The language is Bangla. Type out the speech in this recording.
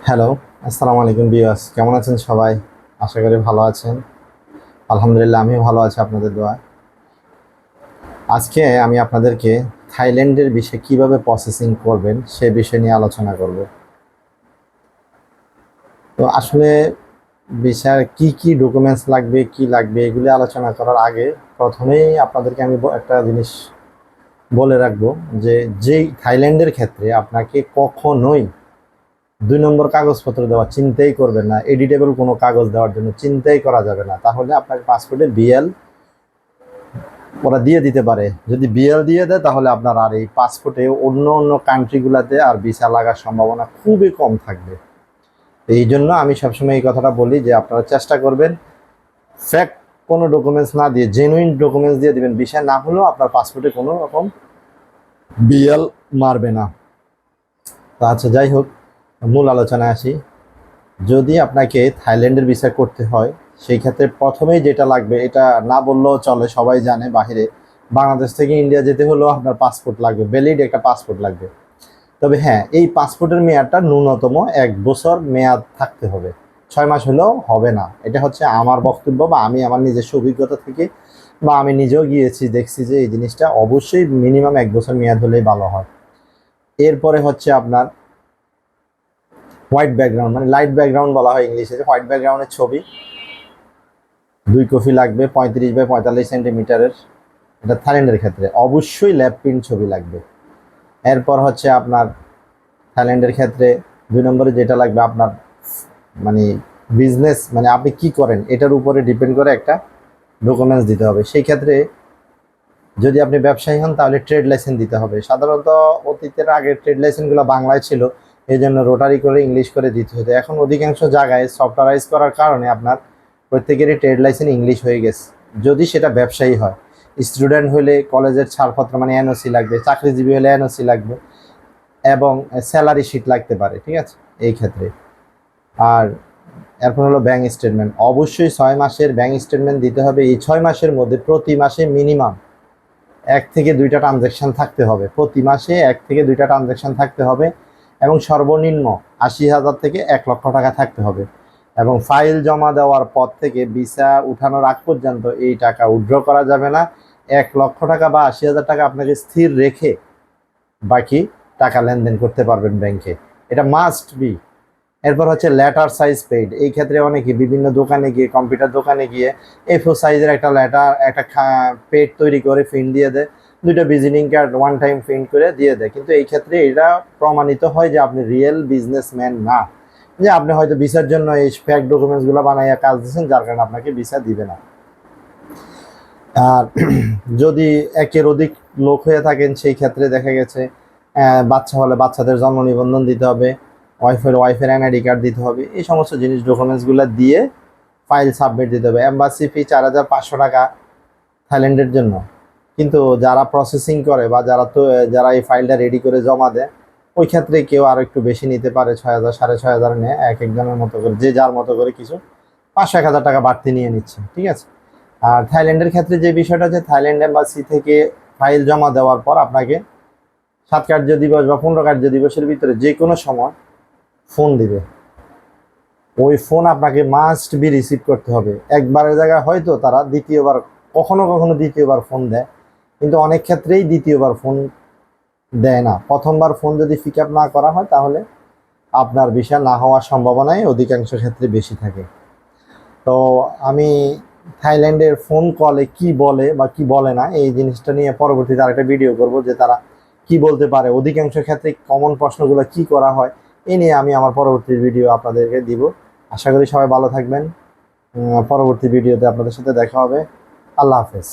হ্যালো, আসসালামু আলাইকুম ভিউয়ার্স, কেমন আছেন সবাই? আশা করি ভালো আছেন। আলহামদুলিল্লাহ আমিও ভালো আছি আপনাদের দোয়ায়। আজকে আমি আপনাদেরকে থাইল্যান্ডের বিষয়ে কিভাবে প্রসেসিং করবেন সে বিষয় নিয়ে আলোচনা করব। তো আসলে ভিসার কি ডকুমেন্টস লাগবে, কি লাগবে এগুলি আলোচনা করার আগে প্রথমেই আপনাদেরকে আমি একটা জিনিস বলে রাখবো যে যেই থাইল্যান্ডের ক্ষেত্রে আপনাকে কখনোই 2 নম্বর কাগজপত্র দেওয়া চিন্তাই করবেন না, এডিটেবল কোনো কাগজ দেওয়ার জন্য চিন্তাই করা যাবে না। তাহলে আপনার পাসপোর্টে বিএল ওরা দিয়ে দিতে পারে। যদি বিএল দিয়ে দেয় তাহলে আপনার আর এই পাসপোর্টে অন্য অন্য কান্ট্রিগুলোতে আর ভিসা লাগার সম্ভাবনা খুবই কম থাকবে। এই জন্য আমি সবসময় এই কথাটা বলি যে আপনারা চেষ্টা করবেন ফ্যাক কোনো ডকুমেন্টস না দিয়ে জেনুইন ডকুমেন্টস দিয়ে দিবেন। ভিসা না হলেও আপনার পাসপোর্টে কোনো রকম বিএল মারবে না। তো আচ্ছা, যাই হোক, মূল আলোচনায় আসি। যদি আপনাকে থাইল্যান্ডের ভিসা করতে হয় সেই ক্ষেত্রে প্রথমেই যেটা লাগবে, এটা না বললেও চলে, সবাই জানে, বাহিরে বাংলাদেশ থেকে ইন্ডিয়া যেতে হলেও আপনার পাসপোর্ট লাগবে, ভ্যালিড একটা পাসপোর্ট লাগবে। তবে হ্যাঁ, এই পাসপোর্টের মেয়াদটা ন্যূনতম 1 বছর মেয়াদ থাকতে হবে, 6 মাস হলেও হবে না। এটা হচ্ছে আমার বক্তব্য বা আমি আমার নিজস্ব অভিজ্ঞতা থেকে, বা আমি নিজেও গিয়েছি দেখছি যে এই জিনিসটা অবশ্যই মিনিমাম 1 বছর মেয়াদ হলেই ভালো হয়। এরপরে হচ্ছে আপনার হোয়াইট ব্যাকগ্রাউন্ড, মানে লাইট ব্যাকগ্রাউন্ড বলা হয় ইংলিশে, যে হোয়াইট ব্যাকগ্রাউন্ডের ছবি 2 কপি লাগবে, 35 বাই 45 সেন্টিমিটারের। এটা থাইল্যান্ডের ক্ষেত্রে অবশ্যই ল্যাব প্রিন্ট ছবি লাগবে। এরপর হচ্ছে আপনার থাইল্যান্ডের ক্ষেত্রে 2 নম্বরে যেটা লাগবে আপনার মানে বিজনেস, মানে আপনি কি করেন এটার উপরে ডিপেন্ড করে একটা ডকুমেন্টস দিতে হবে। সেই ক্ষেত্রে যদি আপনি ব্যবসায়ী হন তাহলে ট্রেড লাইসেন্স দিতে হবে। সাধারণত অতীতের আগে ট্রেড লাইসেন্সগুলো বাংলায় ছিল, এই জন্য রোটারি করে ইংলিশ করে দিতে হতো। এখন অধিকাংশ জায়গায় সফটওয়্যারাইজ করার কারণে আপনার প্রত্যেকেরই ট্রেড লাইসেন্স ইংলিশ হয়ে গেছে, যদি সেটা ব্যবসায়ী হয়। স্টুডেন্ট হলে কলেজের ছাড়পত্র মানে এনওসি লাগবে, চাকরিজীবী হলে এনওসি লাগবে, এবং স্যালারি শিট লাগতে পারে, ঠিক আছে এই ক্ষেত্রে। আর এরপর হলো ব্যাঙ্ক স্টেটমেন্ট, অবশ্যই 6 মাসের ব্যাঙ্ক স্টেটমেন্ট দিতে হবে। এই 6 মাসের মধ্যে প্রতি মাসে মিনিমাম 1 থেকে 2টা ট্রানজ্যাকশান থাকতে হবে, প্রতি মাসে 1 থেকে 2টা ট্রানজ্যাকশান থাকতে হবে, এবং সর্বনিম্ন 80,000 থেকে 1 লক্ষ টাকা থাকতে হবে। এবং ফাইল জমা দেওয়ার পর থেকে ভিসা উঠানোর আগ পর্যন্ত এই টাকা উইথড্র করা যাবে না। 1 লক্ষ টাকা বা 80,000 টাকা আপনাকে স্থির রেখে বাকি টাকা লেনদেন করতে পারবেন ব্যাংকে, এটা মাস্ট বি। এরপর হচ্ছে লেটার সাইজ পেইড। এই ক্ষেত্রে অনেকে বিভিন্ন দোকানে গিয়ে, কম্পিউটার দোকানে গিয়ে A4 সাইজের একটা লেটার, একটা পেড তৈরি করে প্রিন্ট দিয়ে দেয়, 2টা visiting card one time print করে দিয়ে দেয়। কিন্তু এই ক্ষেত্রে এটা প্রমাণিত হয় যে আপনি রিয়েল বিজনেসম্যান না, যে আপনি হয়তো ভিসার জন্য এই ফ্যাক ডকুমেন্টসগুলো বানাইয়া কাজ দিচ্ছেন, যার কারণে আপনাকে ভিসা দিবে না। আর যদি একের অধিক লোক হয়ে থাকেন সেই ক্ষেত্রে দেখা গেছে বাচ্চা হলে বাচ্চাদের জন্ম নিবন্ধন দিতে হবে, ওয়াইফের এনআইডি কার্ড দিতে হবে। এই সমস্ত জিনিস ডকুমেন্টসগুলো দিয়ে ফাইল সাবমিট দিতে হবে। এম্বাসি ফি 4,500 টাকা থাইল্যান্ডের জন্য। কিন্তু যারা প্রসেসিং করে বা যারা এই ফাইলটা রেডি করে জমা দেয়, ওই ক্ষেত্রে কেউ আরও একটু বেশি নিতে পারে, 6,000 6,500 নেয়, এক একজনের মতো করে, যে যার মতো করে কিছু 500-1,000 টাকা বাড়তি নিয়ে নিচ্ছে, ঠিক আছে। আর থাইল্যান্ডের ক্ষেত্রে যে বিষয়টা, যে থাইল্যান্ড এম্বাসি থেকে ফাইল জমা দেওয়ার পর আপনাকে 7 কার্য দিবস বা 15 কার্য দিবসের ভিতরে যে কোনো সময় ফোন দিবে। ওই ফোন আপনাকে মাস্ট বি রিসিভ করতে হবে। একবারের জায়গায় হয়তো তারা দ্বিতীয়বার, কখনো কখনো দ্বিতীয়বার ফোন দেয়, কিন্তু অনেক ক্ষেত্রেই দ্বিতীয়বার ফোন দেয় না। প্রথমবার ফোন যদি পিক আপ না করা হয় তাহলে আপনার ভিসা না হওয়ার সম্ভাবনাই অধিকাংশ ক্ষেত্রে বেশি থাকে। তো আমি থাইল্যান্ডের ফোন কলে কি বলে বা কি বলে না এই জিনিসটা নিয়ে পরবর্তীতে আরেকটা ভিডিও করব, যে তারা কি বলতে পারে, অধিকাংশ ক্ষেত্রে কমন প্রশ্নগুলো কি করা হয়, এই নিয়ে আমি আমার পরবর্তী ভিডিও আপনাদেরকে দিব। আশা করি সবাই ভালো থাকবেন। পরবর্তী ভিডিওতে আপনাদের সাথে দেখা হবে। আল্লাহ হাফেজ।